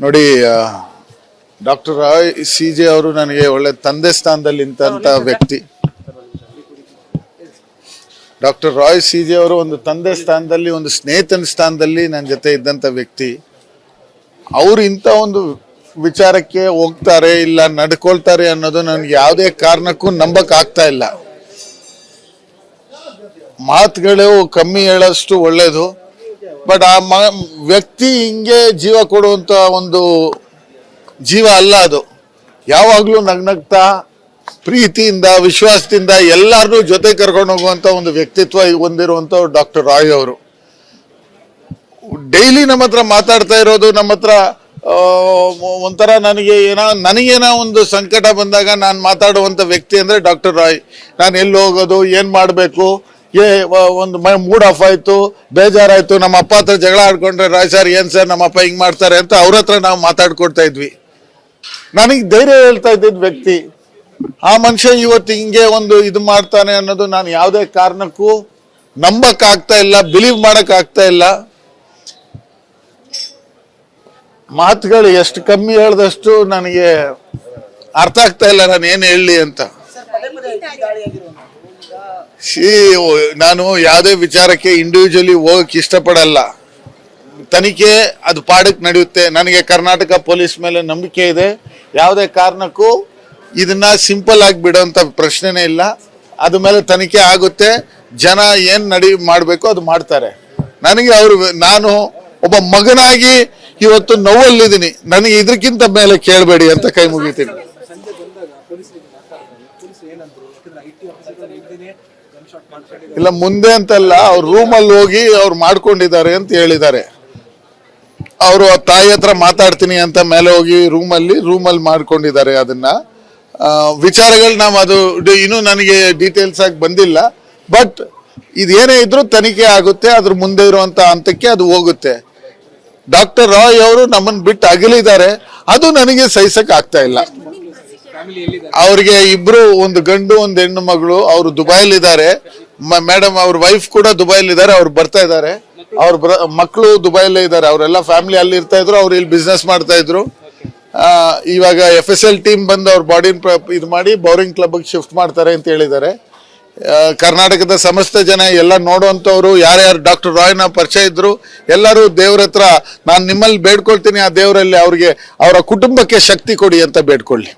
ನೋಡಿ doctor Roy CJ ಅವರು ನನಗೆ ಒಳ್ಳೆ ತಂದೆ ಸ್ಥಾನದಲ್ಲಿ ನಿಂತ ವ್ಯಕ್ತಿ. ಡಾಕ್ಟರ್ ರಾಯ್ CJ ಅವರು ಒಂದು ತಂದೆ ಸ್ಥಾನದಲ್ಲಿ, ಒಂದು ಸ್ನೇಹಿತನ ಸ್ಥಾನದಲ್ಲಿ ನನ್ನ ಜೊತೆ ಇದ್ದಂತ ವ್ಯಕ್ತಿ. ಅವರು ಇಂಥ ಒಂದು ವಿಚಾರಕ್ಕೆ ಹೋಗ್ತಾರೆ ಇಲ್ಲ ನಡ್ಕೊಳ್ತಾರೆ ಅನ್ನೋದು ನನಗೆ ಯಾವುದೇ ಕಾರಣಕ್ಕೂ ನಂಬಕ್ ಆಗ್ತಾ ಇಲ್ಲ. ಮಾತುಗಳು ಕಮ್ಮಿ ಹೇಳೋಷ್ಟು ಒಳ್ಳೇದು, ಬಟ್ ಆ ವ್ಯಕ್ತಿ ಹಿಂಗೆ ಜೀವ ಕೊಡುವಂತ ಒಂದು ಜೀವ ಅಲ್ಲ ಅದು. ಯಾವಾಗ್ಲೂ ನಗ್ನಗ್ತಾ ಪ್ರೀತಿಯಿಂದ ವಿಶ್ವಾಸದಿಂದ ಎಲ್ಲಾರನ್ನೂ ಜೊತೆ ಕರ್ಕೊಂಡು ಹೋಗುವಂತ ಒಂದು ವ್ಯಕ್ತಿತ್ವ ಹೊಂದಿರುವಂತ ಡಾಕ್ಟರ್ ರಾಯ್ ಅವರು ಡೈಲಿ ನಮ್ಮ ಹತ್ರ ಮಾತಾಡ್ತಾ ಇರೋದು. ನಮ್ಮ ಹತ್ರ ಒಂಥರ ನನಗೇನೋ ಒಂದು ಸಂಕಟ ಬಂದಾಗ ನಾನು ಮಾತಾಡುವಂತ ವ್ಯಕ್ತಿ ಅಂದ್ರೆ ಡಾಕ್ಟರ್ ರಾಯ್. ನಾನು ಎಲ್ಲಿ ಹೋಗೋದು, ಏನ್ ಮಾಡ್ಬೇಕು, ಒಂದು ಮೂಡ್ ಆಫ್ ಆಯ್ತು, ಬೇಜಾರಾಯ್ತು, ನಮ್ಮ ಅಪ್ಪ ಹತ್ರ ಜಗಳ ಆಡ್ಕೊಂಡ್ರೆ ರಾಯ್ ಸರ್ ಏನ್ ಸರ್ ನಮ್ಮ ಅಪ್ಪ ಹಿಂಗ್ ಮಾಡ್ತಾರೆ ಅಂತ ಅವ್ರ ಹತ್ರ ನಾವು ಮಾತಾಡ್ಕೊಡ್ತಾ ಇದ್ವಿ. ನನಗೆ ಧೈರ್ಯ ಹೇಳ್ತಾ ಇದ್ದಿದ್ ವ್ಯಕ್ತಿ. ಆ ಮನುಷ್ಯ ಇವತ್ತು ಹಿಂಗೆ ಒಂದು ಇದು ಮಾಡ್ತಾನೆ ಅನ್ನೋದು ನಾನು ಯಾವುದೇ ಕಾರಣಕ್ಕೂ ನಂಬಕ್ ಆಗ್ತಾ ಇಲ್ಲ, ಬಿಲೀವ್ ಮಾಡಕ್ ಆಗ್ತಾ ಇಲ್ಲ. ಮಾತುಗಳು ಎಷ್ಟು ಕಮ್ಮಿ ಹೇಳ್ದಷ್ಟು ನನಗೆ ಅರ್ಥ ಆಗ್ತಾ ಇಲ್ಲ ನಾನು ಏನ್ ಹೇಳಲಿ ಅಂತ. ನಾನು ಯಾವುದೇ ವಿಚಾರಕ್ಕೆ ಇಂಡಿವಿಜುವಲಿ ಹೋಗಕ್ ಇಷ್ಟಪಡಲ್ಲ. ತನಿಖೆ ಅದು ಪಾಡಕ್ ನಡೆಯುತ್ತೆ. ನನಗೆ ಕರ್ನಾಟಕ ಪೊಲೀಸ್ ಮೇಲೆ ನಂಬಿಕೆ ಇದೆ. ಯಾವುದೇ ಕಾರಣಕ್ಕೂ ಇದನ್ನ ಸಿಂಪಲ್ ಆಗಿ ಬಿಡೋಂತ ಪ್ರಶ್ನೆನೇ ಇಲ್ಲ. ಅದ ಮೇಲೆ ತನಿಖೆ ಆಗುತ್ತೆ. ಜನ ಏನ್ ಮಾಡ್ಬೇಕು ಅದು ಮಾಡ್ತಾರೆ. ನನಗೆ ನಾನು ಒಬ್ಬ ಮಗನಾಗಿ ಇವತ್ತು ನೋವಲ್ಲಿದ್ದೀನಿ. ನನಗೆ ಇದಕ್ಕಿಂತ ಮೇಲೆ ಕೇಳಬೇಡಿ ಅಂತ ಕೈ ಮುಗಿತೀನಿ. ಇಲ್ಲ ಮುಂದೆ ಅಂತಲ್ಲ, ಅವ್ರ ರೂಮಲ್ಲಿ ಹೋಗಿ ಅವ್ರು ಮಾಡ್ಕೊಂಡಿದ್ದಾರೆ ಅಂತ ಹೇಳಿದ್ದಾರೆ. ಅವರು ತಾಯಿ ಹತ್ರ ಮಾತಾಡ್ತೀನಿ ಅಂತ ಮೇಲೆ ಹೋಗಿ ರೂಮಲ್ಲಿ ಮಾಡ್ಕೊಂಡಿದ್ದಾರೆ. ಅದನ್ನ ವಿಚಾರಗಳು ನಾವು ಅದು ಇನ್ನೂ ನನಗೆ ಡೀಟೇಲ್ಸ್ ಆಗಿ ಬಂದಿಲ್ಲ. ಬಟ್ ಇದೇನೇ ಇದ್ರೂ ತನಿಖೆ ಆಗುತ್ತೆ. ಅದ್ರ ಮುಂದೆ ಇರುವಂತ ಹಂತಕ್ಕೆ ಅದು ಹೋಗುತ್ತೆ. ಡಾಕ್ಟರ್ ರಾಯ್ ಅವರು ನಮ್ಮನ್ನು ಬಿಟ್ಟು ಅಗಲಿದ್ದಾರೆ. ಅದು ನನಗೆ ಸಹಿಸಕ್ ಆಗ್ತಾ ಇಲ್ಲ. ಅವ್ರಿಗೆ ಇಬ್ರು, ಒಂದು ಗಂಡು ಒಂದು ಹೆಣ್ಣು ಮಗಳು. ಅವರು ದುಬೈಲಿದ್ದಾರೆ. ಮೇಡಮ್ ಅವ್ರ ವೈಫ್ ಕೂಡ ದುಬೈಲಿದ್ದಾರೆ. ಅವ್ರು ಬರ್ತಾ ಇದ್ದಾರೆ. ಅವ್ರ ಮಕ್ಕಳು ದುಬೈಲೇ ಇದ್ದಾರೆ. ಅವರೆಲ್ಲ ಫ್ಯಾಮಿಲಿ ಅಲ್ಲಿ ಇರ್ತಾ ಇದ್ರು. ಅವ್ರು ಇಲ್ಲಿ ಬಿಸ್ನೆಸ್ ಮಾಡ್ತಾ ಇದ್ರು. ಇವಾಗ FSL ಟೀಮ್ ಬಂದು ಅವ್ರ ಬಾಡಿನ ಇದು ಮಾಡಿ ಬೌರಿಂಗ್ ಕ್ಲಬ್ ಶಿಫ್ಟ್ ಮಾಡ್ತಾರೆ ಅಂತ ಹೇಳಿದ್ದಾರೆ. ಕರ್ನಾಟಕದ ಸಮಸ್ತ ಜನ ಎಲ್ಲ ನೋಡುವಂತವ್ರು, ಯಾರ್ಯಾರು ಡಾಕ್ಟರ್ ರಾಯ್ನ ಪರಿಚಯ ಇದ್ರು ಎಲ್ಲರೂ ದೇವ್ರ ಹತ್ರ ನಾನು ನಿಮ್ಮಲ್ಲಿ ಬೇಡ್ಕೊಳ್ತೀನಿ, ಆ ದೇವರಲ್ಲಿ ಅವ್ರಿಗೆ ಅವರ ಕುಟುಂಬಕ್ಕೆ ಶಕ್ತಿ ಕೊಡಿ ಅಂತ ಬೇಡ್ಕೊಳ್ಳಿ.